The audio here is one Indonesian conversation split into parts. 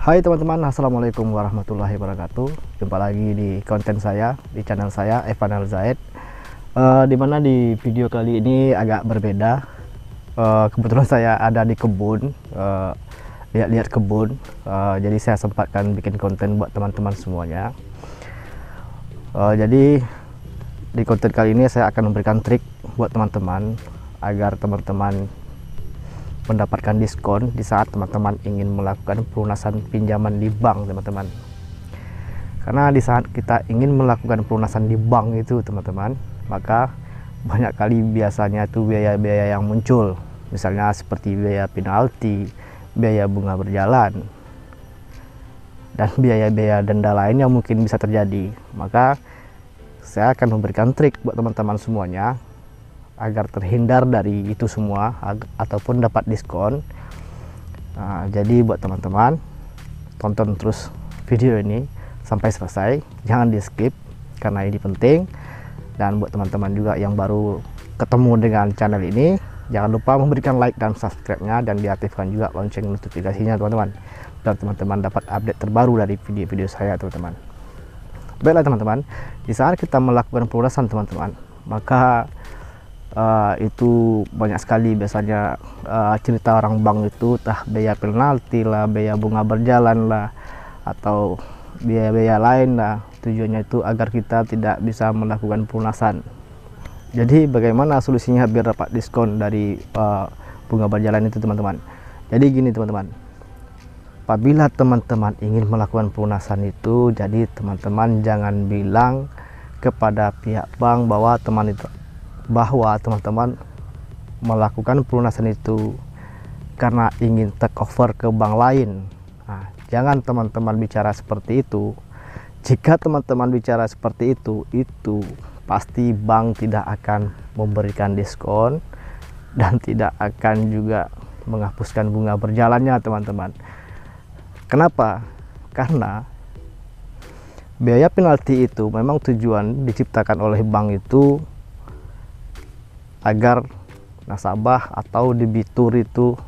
Hai teman-teman, assalamualaikum warahmatullahi wabarakatuh. Jumpa lagi di konten saya, di channel saya Evan Al Zaid. Dimana di video kali ini agak berbeda. Kebetulan saya ada di kebun, lihat-lihat kebun. Jadi saya sempatkan bikin konten buat teman-teman semuanya. Jadi di konten kali ini saya akan memberikan trik buat teman-teman agar teman-teman mendapatkan diskon di saat teman-teman ingin melakukan pelunasan pinjaman di bank, teman-teman. Karena di saat kita ingin melakukan pelunasan di bank itu, teman-teman, maka banyak kali biasanya itu biaya-biaya yang muncul, misalnya seperti biaya penalti, biaya bunga berjalan, dan biaya-biaya denda lain yang mungkin bisa terjadi. Maka saya akan memberikan trik buat teman-teman semuanya agar terhindar dari itu semua ataupun dapat diskon. Jadi buat teman-teman, tonton terus video ini sampai selesai, jangan di skip karena ini penting. Dan buat teman-teman juga yang baru ketemu dengan channel ini, jangan lupa memberikan like dan subscribe-nya dan diaktifkan juga lonceng notifikasinya, teman-teman, biar teman-teman dapat update terbaru dari video-video saya, teman-teman. Baiklah teman-teman, di saat kita melakukan pelunasan, teman-teman, maka itu banyak sekali biasanya cerita orang bank itu, entah biaya penalti lah, biaya bunga berjalan lah, atau biaya-biaya lain lah. Tujuannya itu agar kita tidak bisa melakukan pelunasan. Jadi bagaimana solusinya biar dapat diskon dari bunga berjalan itu, teman-teman? Jadi gini teman-teman, apabila teman-teman ingin melakukan pelunasan itu, jadi teman-teman jangan bilang kepada pihak bank bahwa teman-teman melakukan pelunasan itu karena ingin take over ke bank lain. Jangan teman-teman bicara seperti itu. Jika teman-teman bicara seperti itu pasti bank tidak akan memberikan diskon dan tidak akan juga menghapuskan bunga berjalannya, teman-teman. Kenapa? Karena biaya penalti itu memang tujuan diciptakan oleh bank itu agar nasabah atau debitur itu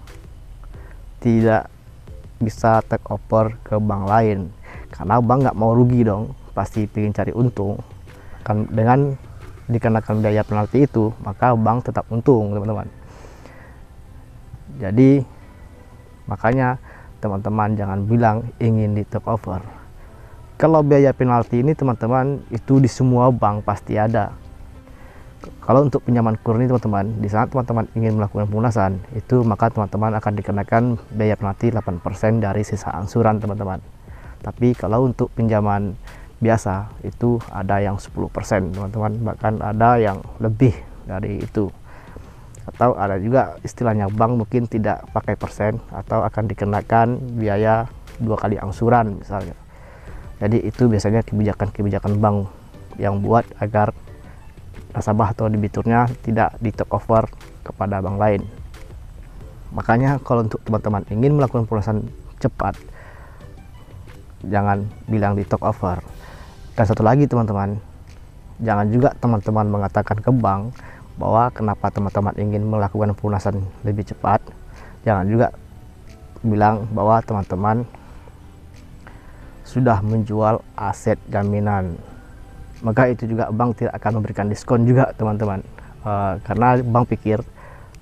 tidak bisa take over ke bank lain, karena bank nggak mau rugi dong, pasti ingin cari untung. Kan dengan dikenakan biaya penalti itu, maka bank tetap untung, teman-teman. Jadi makanya teman-teman jangan bilang ingin di take over. Kalau biaya penalti ini, teman-teman, itu di semua bank pasti ada. Kalau untuk pinjaman kur ini, teman-teman, di saat teman-teman ingin melakukan pelunasan itu, maka teman-teman akan dikenakan biaya penalti 8% dari sisa angsuran, teman-teman. Tapi kalau untuk pinjaman biasa itu ada yang 10%, teman-teman, bahkan ada yang lebih dari itu. Atau ada juga istilahnya bank mungkin tidak pakai persen atau akan dikenakan biaya 2 kali angsuran misalnya. Jadi itu biasanya kebijakan-kebijakan bank yang buat agar nasabah atau debiturnya tidak di take over kepada bank lain. Makanya kalau untuk teman-teman ingin melakukan pelunasan cepat, jangan bilang di take over. Dan satu lagi, teman-teman, jangan juga teman-teman mengatakan ke bank bahwa kenapa teman-teman ingin melakukan pelunasan lebih cepat. Jangan juga bilang bahwa teman-teman sudah menjual aset jaminan, maka itu juga bank tidak akan memberikan diskon juga, teman-teman. Karena bank pikir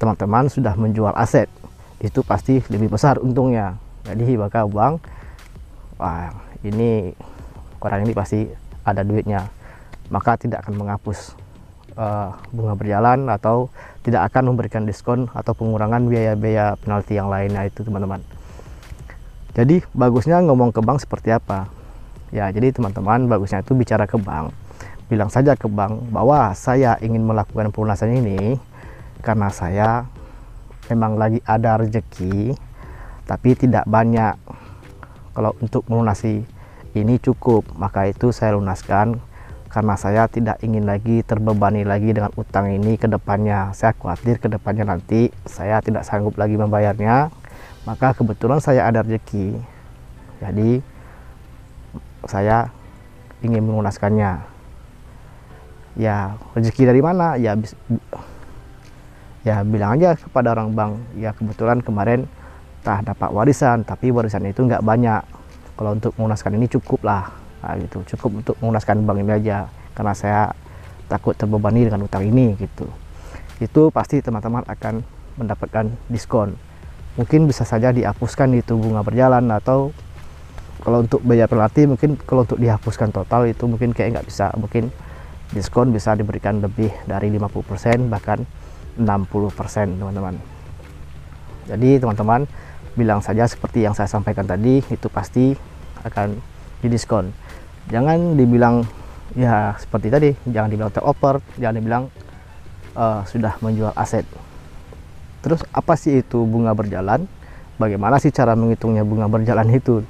teman-teman sudah menjual aset, itu pasti lebih besar untungnya. Jadi maka bank, wah, ini orang ini pasti ada duitnya, maka tidak akan menghapus bunga berjalan atau tidak akan memberikan diskon atau pengurangan biaya-biaya penalti yang lainnya itu, teman-teman. Jadi bagusnya ngomong ke bank seperti apa? Ya, jadi teman-teman bagusnya itu bicara ke bank. Bilang saja ke bank bahwa saya ingin melakukan pelunasan ini karena saya memang lagi ada rezeki, tapi tidak banyak. Kalau untuk melunasi ini cukup, maka itu saya lunaskan karena saya tidak ingin lagi terbebani lagi dengan utang ini ke depannya. Saya khawatir ke depannya nanti saya tidak sanggup lagi membayarnya. Maka kebetulan saya ada rezeki, jadi saya ingin melunaskannya. Ya, rezeki dari mana? Ya bilang aja kepada orang bank, ya kebetulan kemarin dapat warisan, tapi warisan itu nggak banyak, kalau untuk melunaskan ini cukup lah, nah, gitu, cukup untuk melunaskan bank ini aja, karena saya takut terbebani dengan utang ini gitu. Itu pasti teman-teman akan mendapatkan diskon. Mungkin bisa saja dihapuskan itu bunga berjalan, atau kalau untuk biaya penalti mungkin kalau untuk dihapuskan total itu mungkin kayak nggak bisa, mungkin diskon bisa diberikan lebih dari 50% bahkan 60% teman-teman. Jadi teman-teman bilang saja seperti yang saya sampaikan tadi, itu pasti akan didiskon. Jangan dibilang ya seperti tadi, jangan dibilang take-over, jangan dibilang sudah menjual aset. Terus apa sih itu bunga berjalan? Bagaimana sih cara menghitungnya bunga berjalan itu?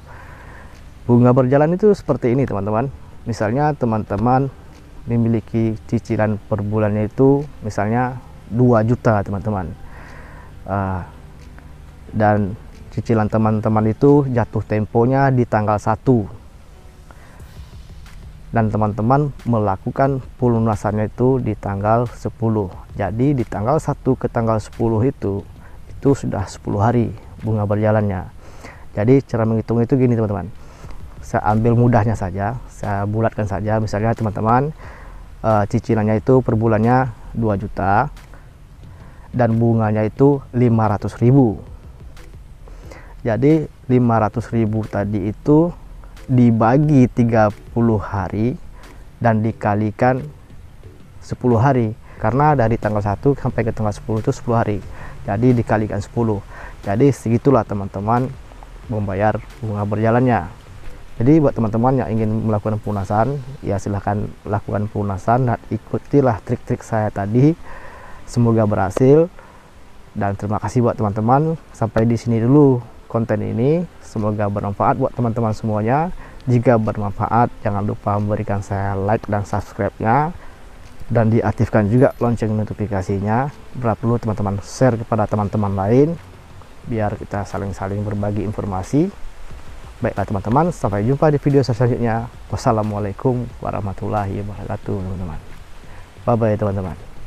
Bunga berjalan itu seperti ini teman-teman. Misalnya teman-teman memiliki cicilan per bulannya itu misalnya 2 juta teman-teman. Dan cicilan teman-teman itu jatuh temponya di tanggal 1. Dan teman-teman melakukan pelunasannya itu di tanggal 10. Jadi di tanggal 1 ke tanggal 10 itu sudah 10 hari bunga berjalannya. Jadi cara menghitung itu gini teman-teman, saya ambil mudahnya saja, saya bulatkan saja. Misalnya teman-teman cicilannya itu per bulannya 2 juta dan bunganya itu 500.000. Jadi 500.000 tadi itu dibagi 30 hari dan dikalikan 10 hari, karena dari tanggal 1 sampai ke tanggal 10 itu 10 hari, jadi dikalikan 10. Jadi segitulah teman-teman membayar bunga berjalannya. Jadi buat teman-teman yang ingin melakukan pelunasan, ya silahkan lakukan pelunasan dan ikutilah trik-trik saya tadi. Semoga berhasil dan terima kasih buat teman-teman. Sampai di sini dulu konten ini, semoga bermanfaat buat teman-teman semuanya. Jika bermanfaat, jangan lupa memberikan saya like dan subscribe-nya, dan diaktifkan juga lonceng notifikasinya. Bila perlu teman-teman share kepada teman-teman lain, biar kita saling-saling berbagi informasi. Baiklah teman-teman, sampai jumpa di video selanjutnya. Wassalamualaikum warahmatullahi wabarakatuh teman-teman. Bye bye teman-teman.